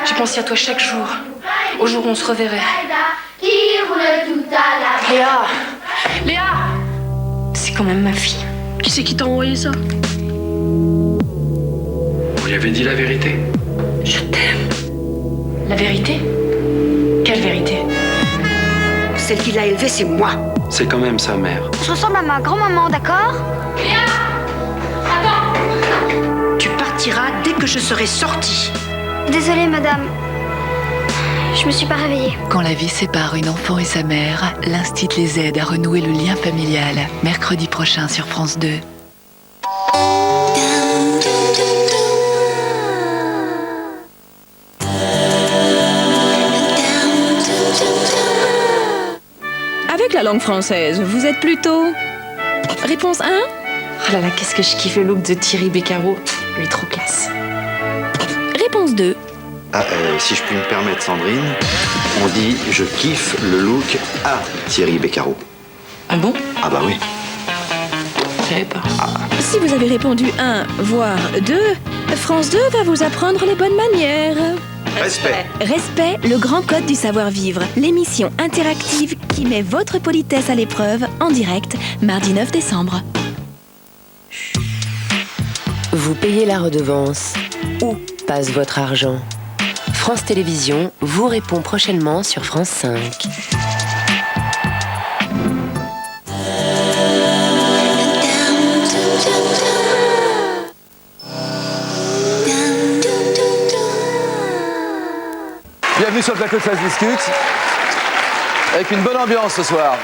J'ai pensé à toi chaque jour, au jour où on se reverrait. Léa! Léa! C'est quand même ma fille. Qui c'est qui t'a envoyé ça? Vous lui avez dit la vérité? Je t'aime. La vérité? Quelle vérité? Celle qui l'a élevée, c'est moi. C'est quand même sa mère. On se ressemble à ma grand-maman, d'accord? Léa! Attends! Tu partiras dès que je serai sortie. Désolée, madame. Je me suis pas réveillée. Quand la vie sépare une enfant et sa mère, l'Instit les aide à renouer le lien familial. Mercredi prochain sur France 2. Avec la langue française, vous êtes plutôt... Réponse 1. Oh là là, qu'est-ce que je kiffe le look de Thierry Beccaro. Il est trop classe. Réponse 2. Si je puis me permettre, Sandrine, on dit « je kiffe le look à Thierry Beccaro ». Ah bon? Ah bah oui. Je savais pas. Si vous avez répondu 1, voire 2, France 2 va vous apprendre les bonnes manières. Respect. Respect, le grand code du savoir-vivre. L'émission interactive qui met votre politesse à l'épreuve en direct, mardi 9 décembre. Vous payez la redevance. Où passe votre argent? France Télévisions vous répond prochainement sur France 5. Bienvenue sur le plateau de Ça se discute, avec une bonne ambiance ce soir.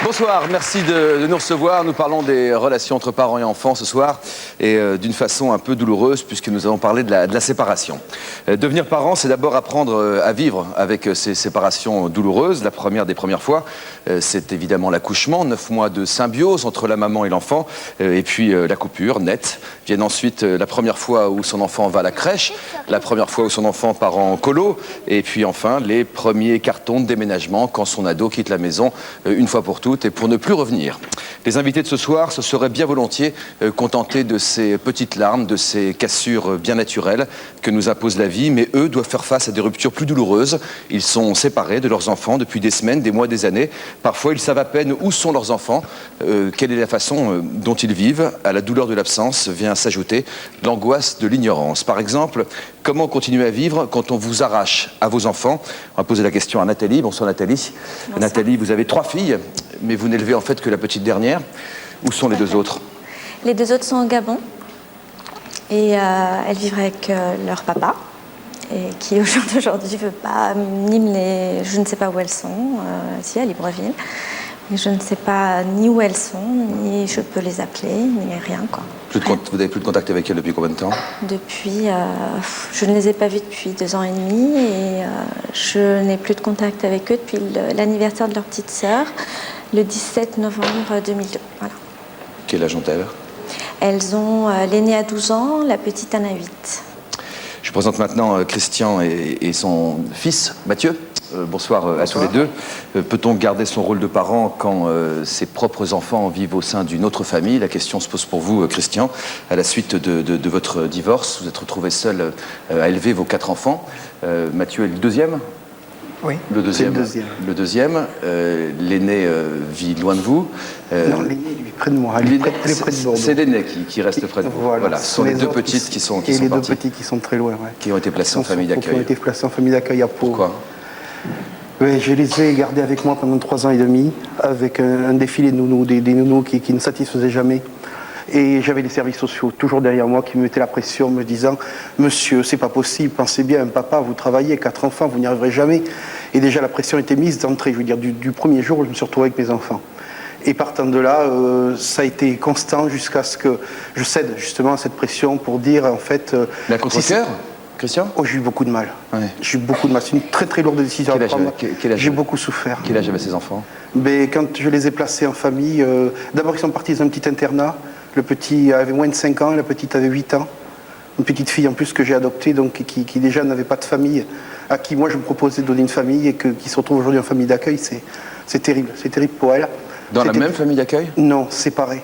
Bonsoir, merci de nous recevoir. Nous parlons des relations entre parents et enfants ce soir et d'une façon un peu douloureuse puisque nous allons parler de la séparation. Devenir parent, c'est d'abord apprendre à vivre avec ces séparations douloureuses. La première des premières fois, c'est évidemment l'accouchement, 9 mois de symbiose entre la maman et l'enfant et puis la coupure nette. Viennent ensuite la première fois où son enfant va à la crèche, la première fois où son enfant part en colo et puis enfin les premiers cartons de déménagement quand son ado quitte la maison une fois pour toutes et pour ne plus revenir. Les invités de ce soir se seraient bien volontiers contentés de ces petites larmes, de ces cassures bien naturelles que nous impose la vie, mais eux doivent faire face à des ruptures plus douloureuses. Ils sont séparés de leurs enfants depuis des semaines, des mois, des années. Parfois, ils savent à peine où sont leurs enfants, quelle est la façon dont ils vivent. À la douleur de l'absence vient s'ajouter l'angoisse de l'ignorance. Par exemple, comment continuer à vivre quand on vous arrache à vos enfants? On va poser la question à Nathalie. Bonsoir Nathalie. Bonsoir. Nathalie, vous avez 3 filles, mais vous n'élevez en fait que la petite dernière. Où sont les 2 autres? Les 2 autres sont au Gabon et elles vivent avec leur papa et qui au jour d'aujourd'hui veut pas ni me les... Je ne sais pas où elles sont, si à Libreville, mais je ne sais pas ni où elles sont, ni je peux les appeler, ni rien quoi. Vous n'avez plus de contact avec elles depuis combien de temps? Depuis, je ne les ai pas vues depuis 2 ans et demi et je n'ai plus de contact avec eux depuis l'anniversaire de leur petite sœur, le 17 novembre 2002. Voilà. Quel âge ont-elles? Elles ont l'aînée à 12 ans, la petite en a 8. Je présente maintenant Christian et son fils, Mathieu. Bonsoir à tous les deux. Peut-on garder son rôle de parent quand ses propres enfants vivent au sein d'une autre famille? La question se pose pour vous, Christian. À la suite de votre divorce, vous êtes retrouvé seul à élever vos 4 enfants. Mathieu est le deuxième? Oui, le deuxième. Le deuxième. L'aîné vit loin de vous. Non, l'aîné, lui, près de moi. Elle est près de Bordeaux. C'est l'aîné qui reste près de vous. Voilà. Ce sont les 2 petites qui sont les parties. 2 petits qui sont très loin. Ouais. Qui ont été placés en famille d'accueil. Qui ont été placés en famille d'accueil à Pau. Pourquoi? Oui, je les ai gardés avec moi pendant 3 ans et demi, avec un défilé de nounous, des nounous qui ne satisfaisaient jamais. Et j'avais les services sociaux toujours derrière moi qui me mettaient la pression, me disant « Monsieur, c'est pas possible, pensez bien, un papa, vous travaillez, 4 enfants, vous n'y arriverez jamais. » Et déjà la pression était mise d'entrée, je veux dire, du premier jour où je me suis retrouvé avec mes enfants. Et partant de là, ça a été constant jusqu'à ce que je cède justement à cette pression pour dire en fait... Mais à contre-cœur, Christian? Oh, j'ai eu beaucoup de mal. Ouais. J'ai eu beaucoup de mal. C'est une très très lourde décision à prendre. J'ai beaucoup souffert. Quel âge avaient ces enfants? Mais quand je les ai placés en famille, d'abord ils sont partis dans un petit internat. Le petit avait moins de 5 ans, la petite avait 8 ans. Une petite fille en plus que j'ai adoptée, donc qui déjà n'avait pas de famille, à qui moi je me proposais de donner une famille et qui se retrouve aujourd'hui en famille d'accueil. C'est terrible pour elle. Dans la même famille d'accueil? Non, séparée.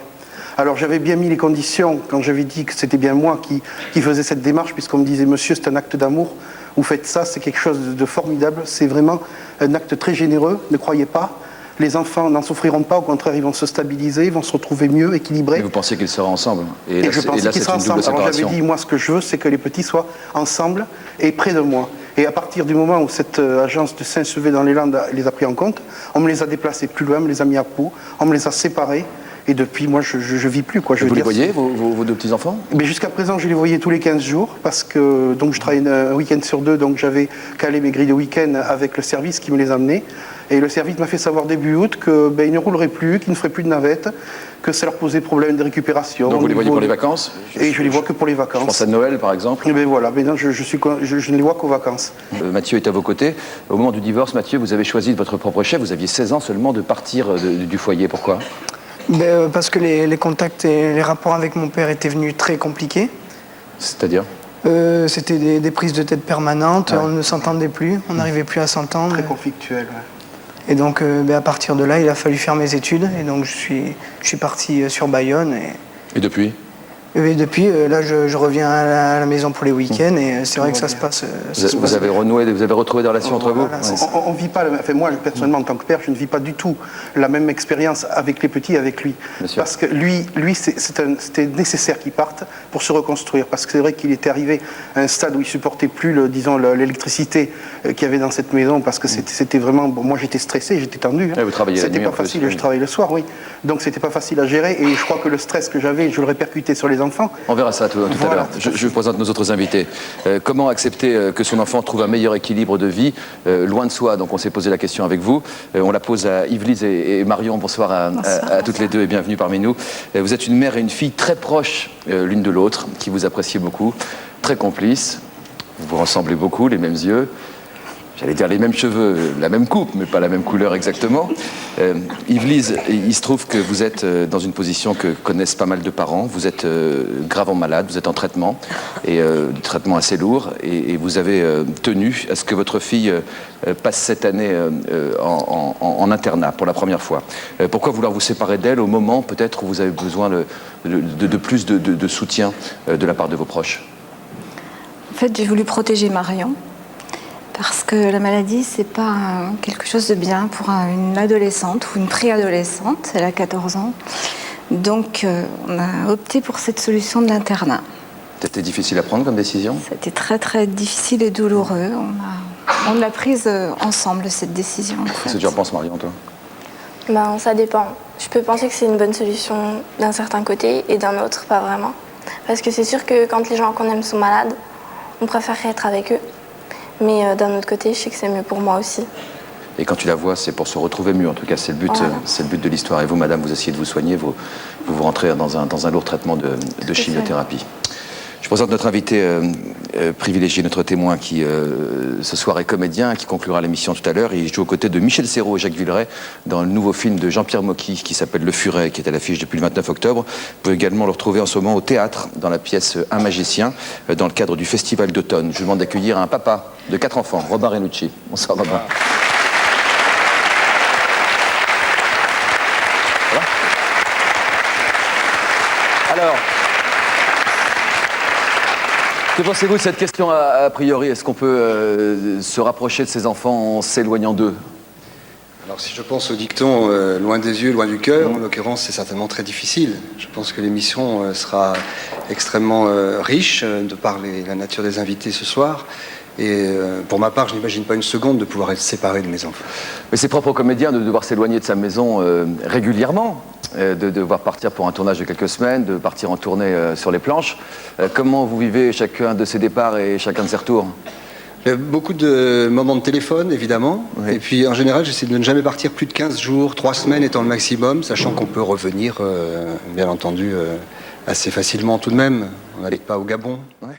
Alors j'avais bien mis les conditions quand j'avais dit que c'était bien moi qui faisais cette démarche, puisqu'on me disait « Monsieur, c'est un acte d'amour, Vous faites ça, c'est quelque chose de formidable. C'est vraiment un acte très généreux, ne croyez pas. Les enfants n'en souffriront pas, au contraire, ils vont se stabiliser, ils vont se retrouver mieux, équilibrés. Mais vous pensiez qu'ils seraient ensemble? Et je pense qu'ils seraient ensemble. Alors j'avais dit, moi, ce que je veux, c'est que les petits soient ensemble et près de moi. Et à partir du moment où cette agence de Saint-Sevé-dans-les-Landes les a pris en compte, on me les a déplacés plus loin, on me les a mis à Pau, on me les a séparés. Et depuis, moi, je vis plus. Quoi. Vous les voyez, vos deux petits-enfants? Mais jusqu'à présent, je les voyais tous les 15 jours, parce que donc, je travaillais un week-end sur 2, donc j'avais calé mes grilles de week-end avec le service qui me les amenait. Et le service m'a fait savoir début août qu'ils ne rouleraient plus, qu'ils ne feraient plus de navette, que ça leur posait problème de récupération. Donc vous les voyez pour les vacances? Et je les vois que pour les vacances. Je pense à Noël, par exemple. Et bien voilà, maintenant je ne les vois qu'aux vacances. Mathieu est à vos côtés. Au moment du divorce, Mathieu, vous avez choisi de votre propre chef. Vous aviez 16 ans seulement de partir du foyer. Pourquoi? Parce que les contacts et les rapports avec mon père étaient venus très compliqués. C'est-à-dire? C'était des prises de tête permanentes, on ne s'entendait plus, on n'arrivait plus à s'entendre. Très conflictuel, ouais. Et donc à partir de là, il a fallu faire mes études. Et donc je suis parti sur Bayonne. Et depuis? Et depuis, là, je reviens à la maison pour les week-ends et c'est vrai que ça se passe. Vous avez retrouvé des relations entre vous? On vit pas. Enfin, moi, personnellement, en tant que père, je ne vis pas du tout la même expérience avec les petits, avec lui. Parce que lui, c'était nécessaire qu'il parte pour se reconstruire. Parce que c'est vrai qu'il était arrivé à un stade où il supportait plus, l'électricité qu'il y avait dans cette maison, parce que c'était vraiment. Bon, moi, j'étais stressé, j'étais tendu. Vous travaillez la nuit, c'était pas facile. Je travaillais le soir, oui. Donc, c'était pas facile à gérer. Et je crois que le stress que j'avais, je le répercutais sur les enfants. On verra ça tout à l'heure. Je vous présente nos autres invités. Comment accepter que son enfant trouve un meilleur équilibre de vie loin de soi? Donc on s'est posé la question avec vous. On la pose à Yvelise et Marion. Bonsoir à toutes les deux et bienvenue parmi nous. Vous êtes une mère et une fille très proches l'une de l'autre, qui vous appréciez beaucoup, très complices. Vous vous ressemblez beaucoup, les mêmes yeux. J'allais dire les mêmes cheveux, la même coupe, mais pas la même couleur exactement. Yvelise, il se trouve que vous êtes dans une position que connaissent pas mal de parents. Vous êtes gravement malade, vous êtes en traitement, et traitement assez lourd, et vous avez tenu à ce que votre fille passe cette année en internat pour la première fois. Pourquoi vouloir vous séparer d'elle au moment peut-être où vous avez besoin de plus de soutien de la part de vos proches? En fait, j'ai voulu protéger Marion. Parce que la maladie, c'est pas quelque chose de bien pour une adolescente ou une préadolescente. Elle a 14 ans. Donc, on a opté pour cette solution de l'internat. C'était difficile à prendre comme décision? C'était très, très difficile et douloureux. On l'a prise ensemble, cette décision. Qu'est-ce que tu en penses, Marion, toi? Ça dépend. Je peux penser que c'est une bonne solution d'un certain côté et d'un autre, pas vraiment. Parce que c'est sûr que quand les gens qu'on aime sont malades, on préférerait être avec eux. Mais d'un autre côté, je sais que c'est mieux pour moi aussi. Et quand tu la vois, c'est pour se retrouver mieux. En tout cas, c'est le but, voilà. C'est le but de l'histoire. Et vous, madame, vous essayez de vous soigner, vous rentrez dans un lourd traitement de chimiothérapie. Je présente notre invité privilégié, notre témoin, qui ce soir est comédien, qui conclura l'émission tout à l'heure. Il joue aux côtés de Michel Serrault et Jacques Villeray dans le nouveau film de Jean-Pierre Mocky qui s'appelle Le Furet, qui est à l'affiche depuis le 29 octobre. Vous pouvez également le retrouver en ce moment au théâtre, dans la pièce Un magicien, dans le cadre du Festival d'automne. Je vous demande d'accueillir un papa de 4 enfants, Robin Renucci. Bonsoir, Robin. Alors, que pensez-vous de cette question a priori? Est-ce qu'on peut se rapprocher de ses enfants en s'éloignant d'eux? Alors si je pense au dicton loin des yeux, loin du cœur, en l'occurrence c'est certainement très difficile. Je pense que l'émission sera extrêmement riche de par la nature des invités ce soir. Et pour ma part, je n'imagine pas une seconde de pouvoir être séparé de mes enfants. Mais c'est propre aux comédiens de devoir s'éloigner de sa maison régulièrement, de devoir partir pour un tournage de quelques semaines, de partir en tournée sur les planches. Comment vous vivez chacun de ces départs et chacun de ces retours? Il y a beaucoup de moments de téléphone, évidemment. Oui. Et puis, en général, j'essaie de ne jamais partir plus de 15 jours, 3 semaines étant le maximum, sachant qu'on peut revenir, bien entendu, assez facilement tout de même. On n'allait pas au Gabon. Ouais.